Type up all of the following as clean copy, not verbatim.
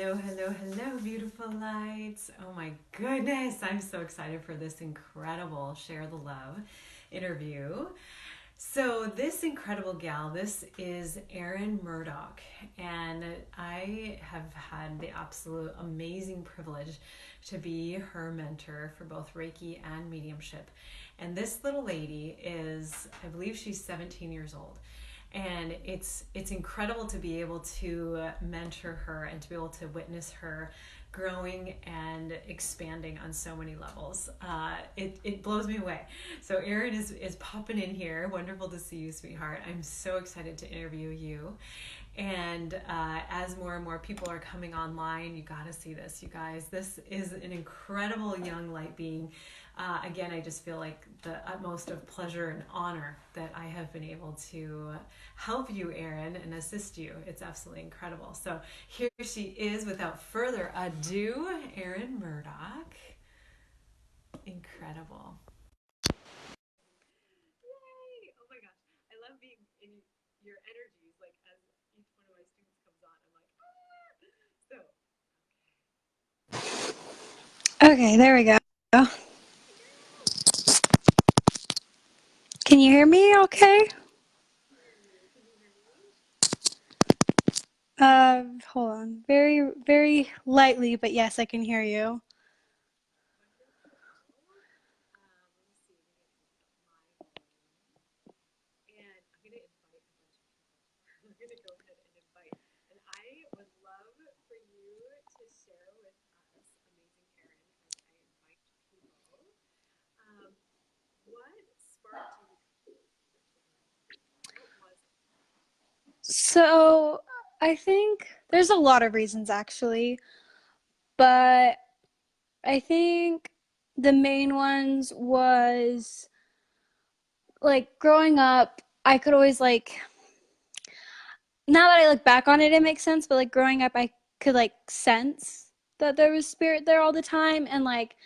Hello, hello, hello, beautiful lights. Oh my goodness, I'm so excited for this incredible Share the Love interview. So, this incredible gal, this is Erin Murdock, and I have had the absolute amazing privilege to be her mentor for both Reiki and mediumship. And this little lady is, I believe she's 17 years old, and it's incredible to be able to mentor her and to be able to witness her growing and expanding on so many levels. It blows me away. So Erin is popping in here. Wonderful to see you, sweetheart. I'm so excited to interview you. And as more and more people are coming online, you got to see this, you guys. This is an incredible young light being. Again, I just feel like the utmost of pleasure and honor that I have been able to help you, Erin, and assist you. It's absolutely incredible. So here she is, without further ado, Erin Murdock. Incredible. Yay! Oh my gosh. I love being in your energies, like as each one of my students comes on, I'm like, ah! So, Okay, there we go. Can you hear me okay? hear you. Can you hear me? Hold on. Very, very lightly, but yes, I can hear you. Wonderful. Let me see. I'm going to up my volume. And I'm going to invite a bunch of people. I'm going to go ahead and invite. And I would love for you to share with us, amazing Erin, as I invite people, um, what sparked you to come to spiritual journey? What was it? So, I think there's a lot of reasons actually, but I think the main ones was like growing up, I could always like, now that I look back on it, it makes sense, but like growing up, I could like sense that there was spirit there all the time. And like,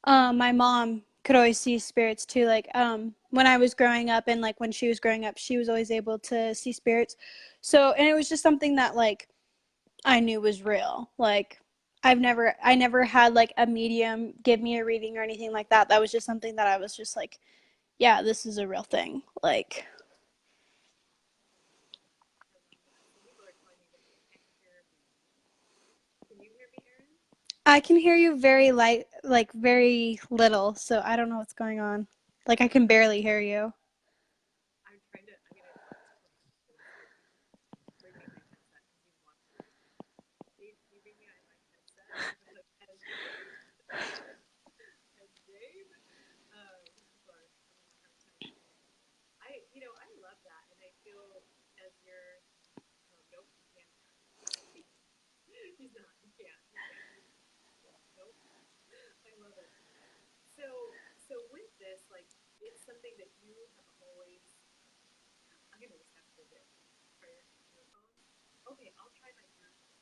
my mom could always see spirits too. Like when I was growing up and like when she was growing up, she was always able to see spirits. So and it was just something that like I knew was real. Like I never had like a medium give me a reading or anything like that. That was just something that I was just like, yeah, this is a real thing. Like I love that. Some people are telling me that they can't hear me. Can you hear me, Erin? I can hear you very light, like very little. So I don't know what's going on. Like I can barely hear you. I'm going to test and see if you can bring me my headset because you want to bring me. Can you bring me my headset? And Dave. Sorry, I'm having a hard time hearing. I love that, and I feel as you're. Oh, nope, he can't hear. He's not. He can't. He can't. Nope. I love it. So with this, like, it's something that you have always. I'm gonna just have to go get. Try your earphones. Okay, I'll try my earphones.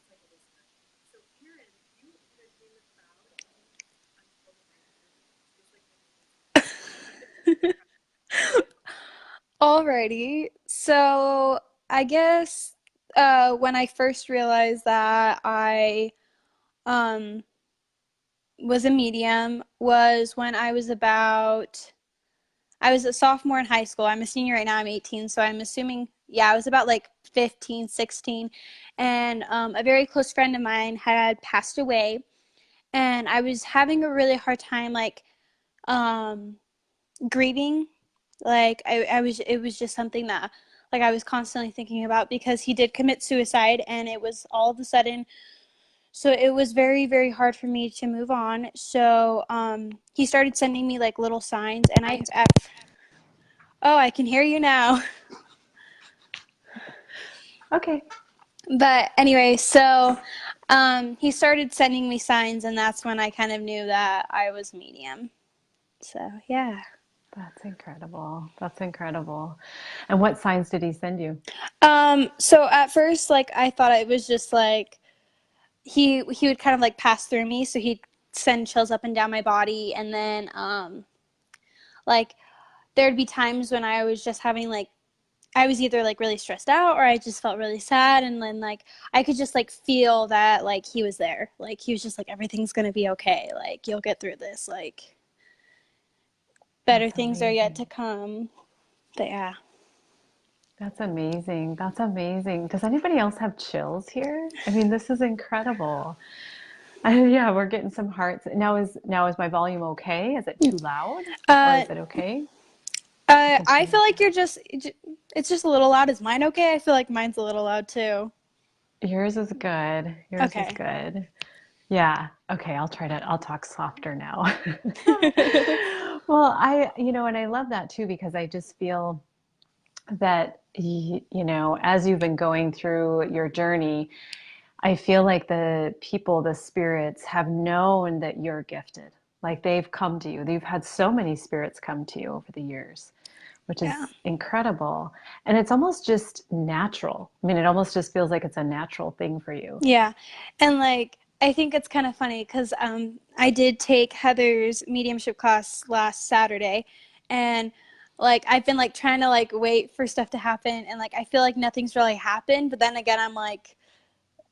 It's like a listener. So, Erin, you entertain the crowd until the mic disappears, just like when you were singing. Entertain the crowd. Alrighty. So I guess when I first realized that I um, was a medium was when I was a sophomore in high school. I'm a senior right now. I'm 18, so I'm assuming yeah, I was about like 15, 16, and a very close friend of mine had passed away, and I was having a really hard time like um, grieving. Like I was, it was just something that like I was constantly thinking about because he did commit suicide, and it was all of a sudden. So it was very, very hard for me to move on. So he started sending me like little signs, and oh, I can hear you now. Okay. But anyway, so he started sending me signs, and that's when I kind of knew that I was medium. So yeah. That's incredible. That's incredible. And what signs did he send you? So at first, like I thought it was just like he would kind of like pass through me, so he'd send chills up and down my body, and then like there'd be times when I was just having like I was either like really stressed out or I just felt really sad, and then like I could just like feel that like he was there. Like he was just like everything's going to be okay. Like you'll get through this. Like better That's things are yet to amazing. come. But yeah. That's amazing. That's amazing. Does anybody else have chills here? I mean, this is incredible. Yeah, we're getting some hearts. Now is my volume okay? Is it too loud or Uh is it okay? I can I turn feel it like down. it's just a little loud. Is mine okay? I feel like mine's a little loud too. Yours is good. Yours is Okay. good. Yeah. Okay, I'll talk softer now. Well, and I love that too because I just feel that, as you've been going through your journey, I feel like the people, the spirits have known that you're gifted. Like they've come to you. You've had so many spirits come to you over the years, which Yeah. is incredible. And it's almost just natural. I mean, it almost just feels like it's a natural thing for you. Yeah. And like I think it's kind of funny because I did take Heather's mediumship class last Saturday, and like I've been like trying to like wait for stuff to happen, and like I feel like nothing's really happened, but then again I'm like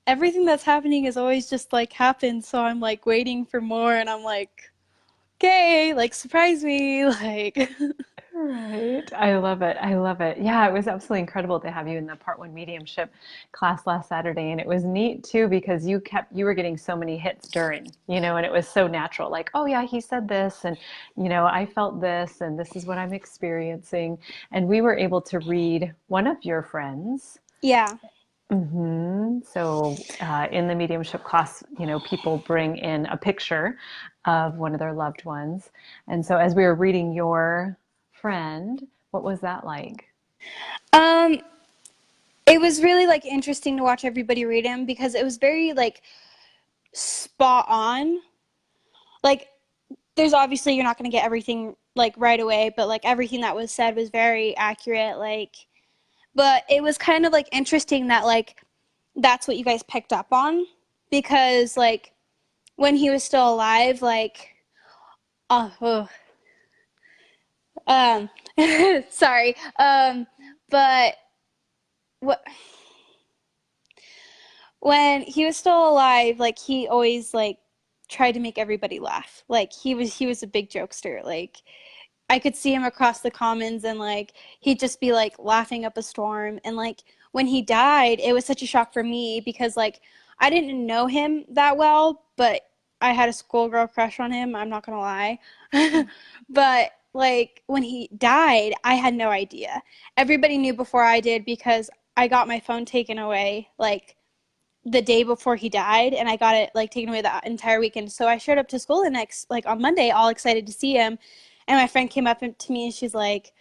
everything that's happening is always just like happened, so I'm like waiting for more, and I'm like okay, like surprise me, like Right. I love it. I love it. Yeah, it was absolutely incredible to have you in the part one mediumship class last Saturday. And it was neat too because you were getting so many hits during, and it was so natural. Like, oh yeah, he said this and I felt this and this is what I'm experiencing. And we were able to read one of your friends. yeah. So in the mediumship class, people bring in a picture of one of their loved ones. And so as we were reading your friend, what was that like? Um it was really like interesting to watch everybody read him because it was very like spot on. Like there's obviously you're not going to get everything like right away, but like everything that was said was very accurate, like but it was kind of like interesting that like that's what you guys picked up on because like when he was still alive, like oh, um sorry. But what when he was still alive, like he always like tried to make everybody laugh. Like he was a big jokester. Like I could see him across the commons and like he'd just be like laughing up a storm. And like when he died, it was such a shock for me because like I didn't know him that well, but I had a schoolgirl crush on him, I'm not gonna lie. But like when he died, I had no idea. Everybody knew before I did because I got my phone taken away like the day before he died, and I got it like taken away the entire weekend. So I showed up to school the next like on Monday all excited to see him, and my friend came up to me and she's like,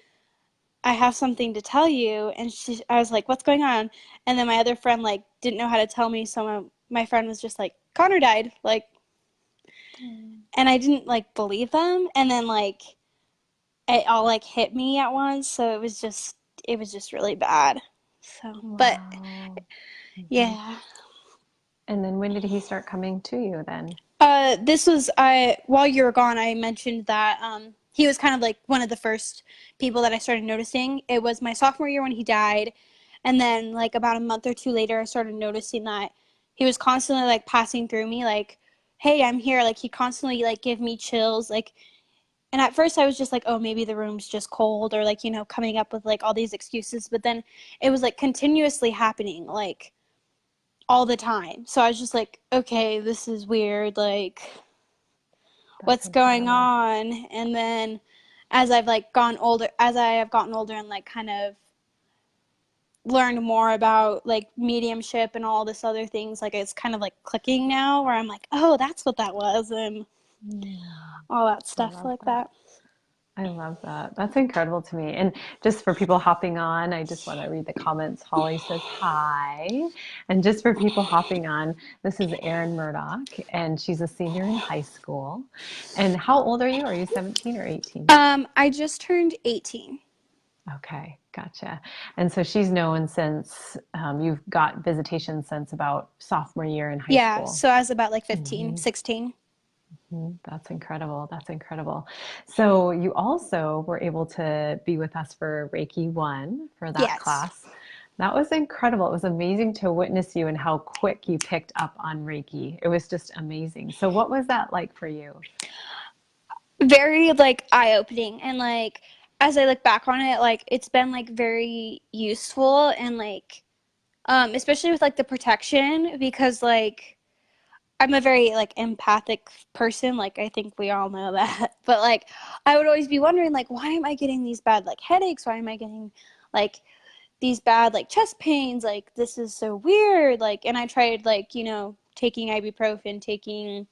I have something to tell you. And I was like, what's going on? And then my other friend like didn't know how to tell me, so my friend was just like, Connor died, like, and I didn't like believe them. And then like it all like hit me at once, so it was just really bad. So but Wow. Mhm. yeah. And then when did he start coming to you then? This was I while you were gone, I mentioned that he was kind of like one of the first people that I started noticing. It was my sophomore year when he died, and then like about a month or two later, I started noticing that he was constantly like passing through me, like, "Hey, I'm here." Like he constantly like give me chills, like. And at first, I was just like, "Oh, maybe the room's just cold," or like coming up with like all these excuses. But then it was like continuously happening, like all the time. So I was just like, okay, this is weird. Like, That's what's going incredible. on? And then as I have gotten older and like kind of learned more about like mediumship and all this other things, like it's kind of like clicking now where I'm like, oh, that's what that was, and Yeah, all that I stuff love like that. that. I love that. That's incredible to me. And just for people hopping on, I just want to read the comments. Holly says hi. And just for people hopping on, this is Erin Murdock, and she's a senior in high school. And how old are you? Are you 17 or 18? I just turned 18. Okay, gotcha. And so she's known since you've got visitation since about sophomore year in high Yeah, school. so I was about like 15, Hmm. 16. That's incredible. That's incredible. So you also were able to be with us for Reiki 1 for that Yes. class. That was incredible. It was amazing to witness you and how quick you picked up on Reiki. It was just amazing. So what was that like for you? Very like eye-opening, and like as I look back on it, like it's been like very useful, and like especially with like the protection, because like I'm a very like empathic person, like I think we all know that. But like I would always be wondering like why am I getting these bad like headaches? Why am I getting like these bad like chest pains? Like this is so weird. Like, and I tried like, taking ibuprofen, taking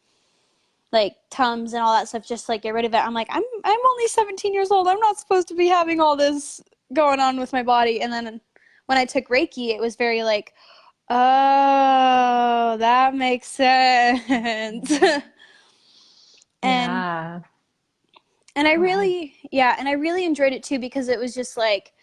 like Tums and all that stuff just like get rid of it. I'm like, I'm only 17 years old. I'm not supposed to be having all this going on with my body. And then when I took Reiki, it was very like, oh, that makes sense. and Yeah, and I go ahead. really, yeah, and I really enjoyed it too, because it was just like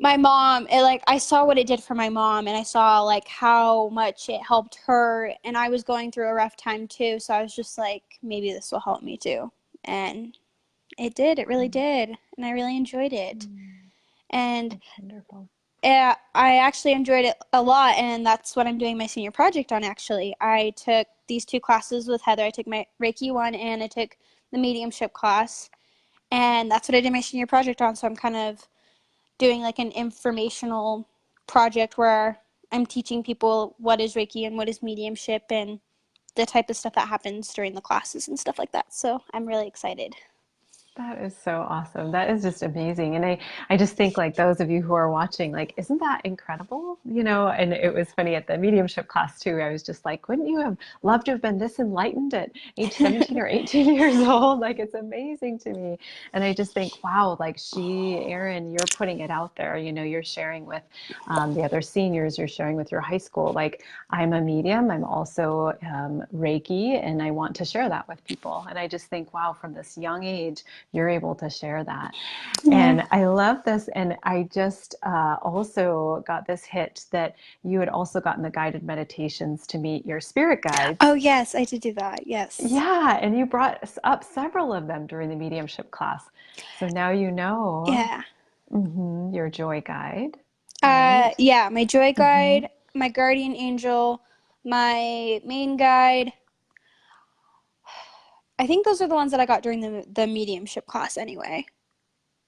my mom, like I saw what it did for my mom, and I saw like how much it helped her, and I was going through a rough time too, so I was just like maybe this will help me too. And it did, it really did, and I really enjoyed it. Mm, And that's wonderful. I actually enjoyed it a lot, and that's what I'm doing my senior project on. Actually, I took these two classes with Heather. I took my Reiki 1 and I took the mediumship class, and that's what I did my senior project on. So I'm kind of doing like an informational project where I'm teaching people what is Reiki and what is mediumship and the type of stuff that happens during the classes and stuff like that. So I'm really excited. That is so awesome. That is just amazing. And I just think like those of you who are watching, like, isn't that incredible? And it was funny at the mediumship class too. I was just like, wouldn't you have loved to have been this enlightened at age 17 or 18 years old? Like, it's amazing to me. And I just think, wow, like Erin, you're putting it out there. You're sharing with the other seniors, you're sharing with your high school. Like, I'm a medium, I'm also Reiki, and I want to share that with people. And I just think, wow, from this young age, you're able to share that. Yeah. And I love this. And I just also got this hit that you had also gotten the guided meditations to meet your spirit Oh, guides. yes, I did do that. Yes. Yeah, and you brought up several of them during the mediumship class. So now you know Yeah. your joy guide, right? Yeah, my joy hmm guide, my guardian angel, my main guide. I think those are the ones that I got during the mediumship class anyway.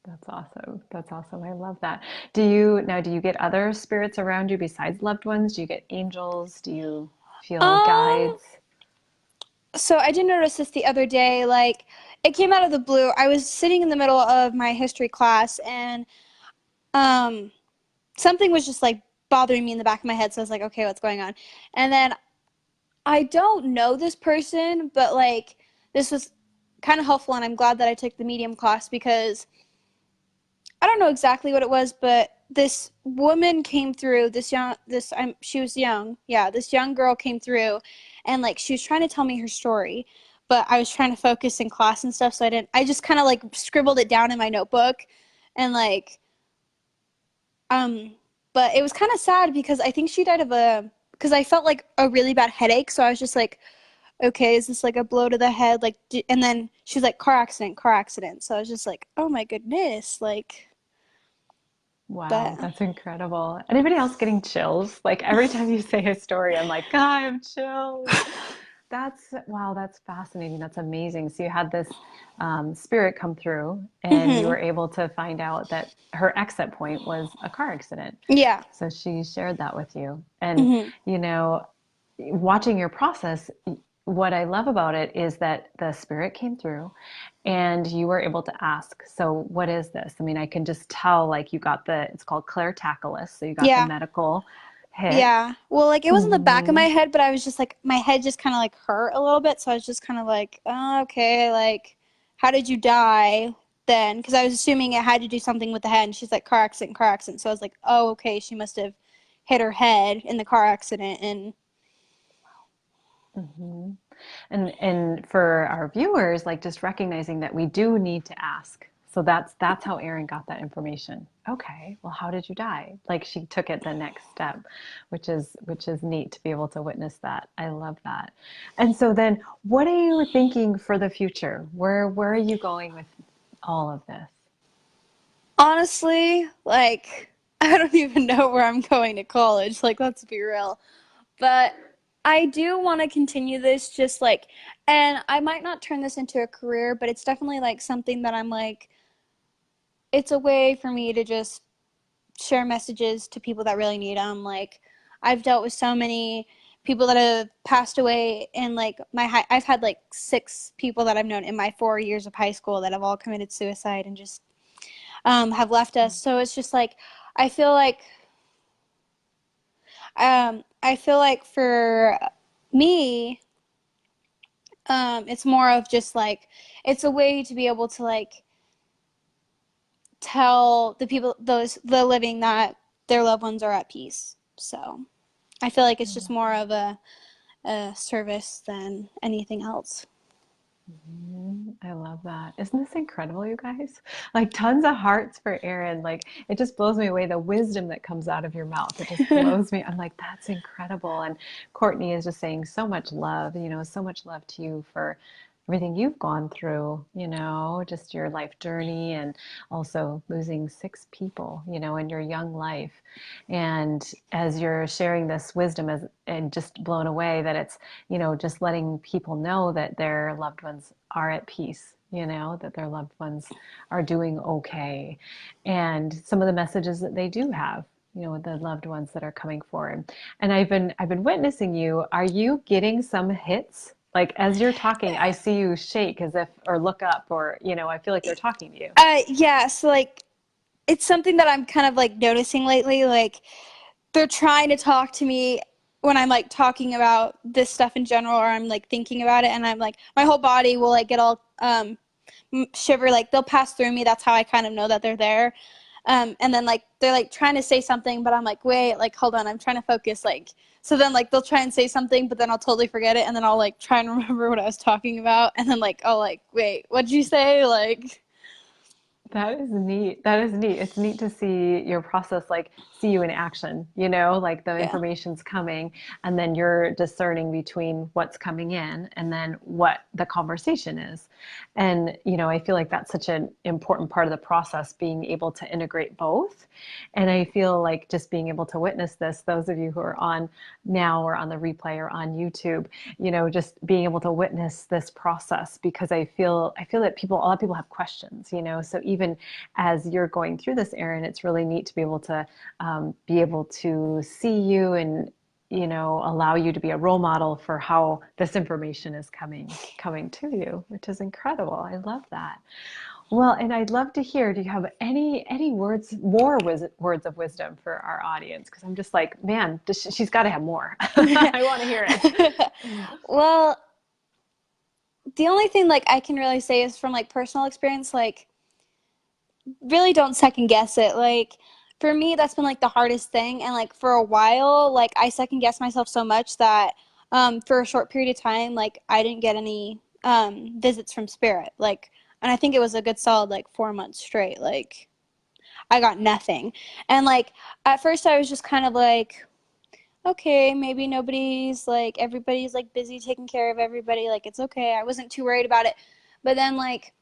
That's awesome. That's awesome. I love that. Do you get other spirits around you besides loved ones? Do you get angels? Do you feel Um, guides? so I did notice this the other day, like it came out of the blue. I was sitting in the middle of my history class, and um something was just like bothering me in the back of my head, so I was like, okay, what's going on? And then I don't know this person, but like this was kind of helpful, and I'm glad that I took the medium class, because I don't know exactly what it was, but this woman came through. She was young. Yeah, this young girl came through, and like she was trying to tell me her story, but I was trying to focus in class and stuff, so I didn't. I just kind of like scribbled it down in my notebook, and like um, but it was kind of sad, because I think she died of a because I felt like a really bad headache, so I was just like, okay, is this like a blow to the head? Like, and then she's like, car accident, car accident. So I was just like, oh my goodness, like, but Wow, that's incredible. Anybody else getting chills? Like every time you say a story, I'm like, God, I have chills. Wow, that's fascinating. That's amazing. So you had this spirit come through and you hmm were able to find out that her exit point was a car accident. yeah, So she shared that with you. And, hmm you know, watching your process, what I love about it is that the spirit came through and you were able to ask, so what is this? I mean, I can just tell like you got it's called clairtaculus. So you got the yeah, medical hit. yeah. Well, like it was in the back of my hmm head, but I was just like, my head just kind of like hurt a little bit, so I was just kind of like, oh, okay, like, how did you die then? Because I was assuming it had to do something with the head, and she's like, car accident, car accident. So I was like, oh, okay, she must have hit her head in the car accident, and And for our viewers, like just recognizing that we do need to ask. So that's how Erin got that information. Okay, well, how did you die? Like she took it the next step, which is neat to be able to witness that. I love that. And so then, what are you thinking for the future? Where are you going with all of this? Honestly, like, I don't even know where I'm going to college. Like, let's be real. But I do want to continue this just like, and I might not turn this into a career, but it's definitely like something that I'm like, it's a way for me to just share messages to people that really need them. Like, I've dealt with so many people that have passed away, and like I've had like 6 people that I've known in my 4 years of high school that have all committed suicide and just have left us. So it's just like I feel like for me, it's more of just like it's a way to be able to like tell the people, the living, that their loved ones are at peace. So I feel like I it's just love more that. of a service than anything else. I love that. Isn't this incredible, you guys? Like tons of hearts for Erin. Like it just blows me away the wisdom that comes out of your mouth. It just blows me. I'm like, that's incredible. And Courtney is just saying so much love, so much love to you for everything you've gone through, just your life journey and also losing 6 people, in your young life. And as you're sharing this wisdom and just blown away that it's just letting people know that their loved ones are at peace, that their loved ones are doing okay. And some of the messages that they do have, the loved ones that are coming forward. And I've been witnessing you. Are you getting some hits? Like as you're talking, I see you shake as if, or look up, or, I feel like they're talking to you. Yeah, so like it's something that I'm kind of like noticing lately. Like they're trying to talk to me when I'm like talking about this stuff in general, or I'm like thinking about it, and I'm like my whole body will like get all shiver. Like they'll pass through me. That's how I kind of know that they're there. And then like they're like trying to say something, but I'm like, wait, like hold on, I'm trying to focus. Like so then like they'll try and say something, but then I'll totally forget it, and then I'll like try and remember what I was talking about, and then like I'll like, wait, what'd you say? Like That is neat. That is neat. It's neat to see your process, like see you in action, like the yeah, information's coming and then you're discerning between what's coming in and then what the conversation is. And, I feel like that's such an important part of the process, being able to integrate both. And I feel like just being able to witness this, those of you who are on now or on the replay or on YouTube, just being able to witness this process, because I feel that a lot of people have questions, so even as you're going through this, Erin, it's really neat to be able to see you and allow you to be a role model for how this information is coming to you, which is incredible. I love that. Well, and I'd love to hear, do you have any words of wisdom for our audience? Because I'm just like, man, she's got to have more. I want to hear it. well, the only thing like I can really say is from like personal experience, like really don't second guess it. Like for me, that's been like the hardest thing, and like for a while, like I second guessed myself so much that for a short period of time, like I didn't get any visits from spirit. Like, and I think it was a good solid like 4 months straight. Like I got nothing, and like at first I was just kind of like, okay, maybe nobody's like, everybody's like busy taking care of everybody, like it's okay. I wasn't too worried about it. But then like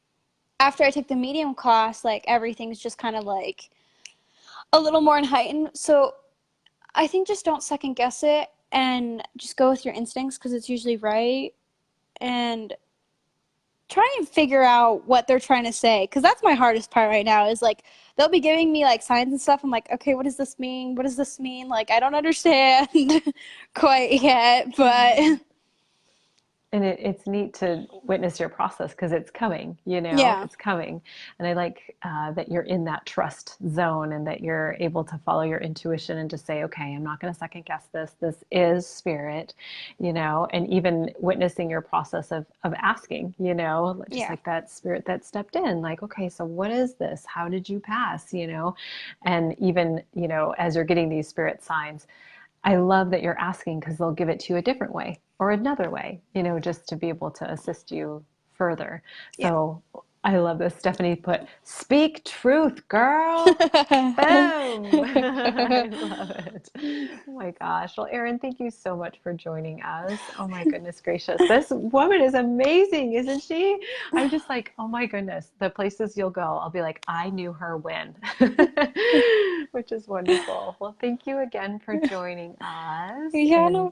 after I took the medium class, like everything's just kind of like a little more heightened. So I think just don't second guess it and just go with your instincts because it's usually right. And try and figure out what they're trying to say, because that's my hardest part right now is like they'll be giving me like signs and stuff. I'm like, okay, what does this mean? What does this mean? Like I don't understand quite yet, but And it's neat to witness your process because it's coming, yeah, it's coming. And I like that you're in that trust zone and that you're able to follow your intuition and just say, okay, I'm not going to second guess this. This is spirit, and even witnessing your process of asking, just yeah, like that spirit that stepped in, like, okay, so what is this? How did you pass, And even, as you're getting these spirit signs, I love that you're asking because they'll give it to you a different way or another way, just to be able to assist you further. yeah. So I love this. Stephanie put, speak truth, girl. Boom. I love it. Oh my gosh. Well, Erin, thank you so much for joining us. Oh my goodness gracious. This woman is amazing, isn't she? I'm just like, oh my goodness, the places you'll go, I'll be like, I knew her when, which is wonderful. Well, thank you again for joining us. Yeah, no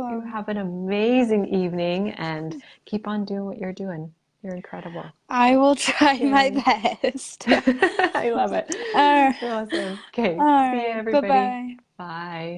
And you problem. have an amazing evening and keep on doing what you're doing. You're incredible. I will try my Okay. best. I love it. All Awesome. Okay. See you, right. Bye everybody. bye. Bye.